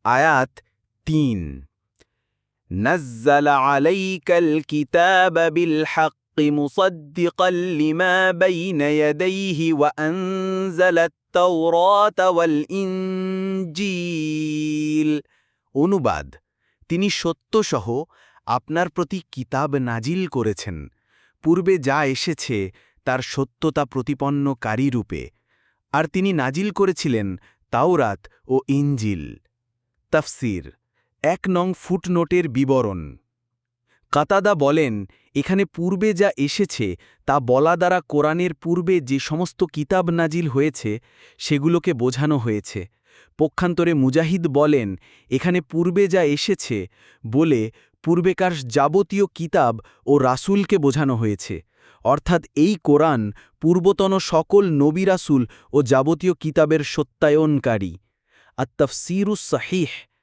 আয়াত ৩ نزل عليك الكتاب بالحق مصدقا لما بين يديه وأنزل التوراة والإنجيل অনুবাদ তিনি সত্যসহ আপনার প্রতি কিতাব নাজিল করেছেন পূর্বে যা এসেছে তার সত্যতা প্রতিপন্নকারী রূপে আর তিনি নাজিল করেছিলেন তাওরাত ও ইনজিল তাফসির ১ নং ফুটনোটের বিবরণ কাতাদা বলেন এখানে পূর্বে যা এসেছে তা বলা দ্বারা কোরআনের পূর্বে যে সমস্ত কিতাব নাজিল হয়েছে সেগুলোকে বোঝানো হয়েছে পক্ষান্তরে মুজাহিদ বলেন এখানে পূর্বে যা এসেছে বলে পূর্বেকার যাবতীয় কিতাব ও রাসূলকে বোঝানো হয়েছে অর্থাৎ এই কোরআন পূর্বতন সকল নবী রাসূল ও যাবতীয় কিতাবের সত্যায়নকারী আত-তাফসীরুস সাহিহ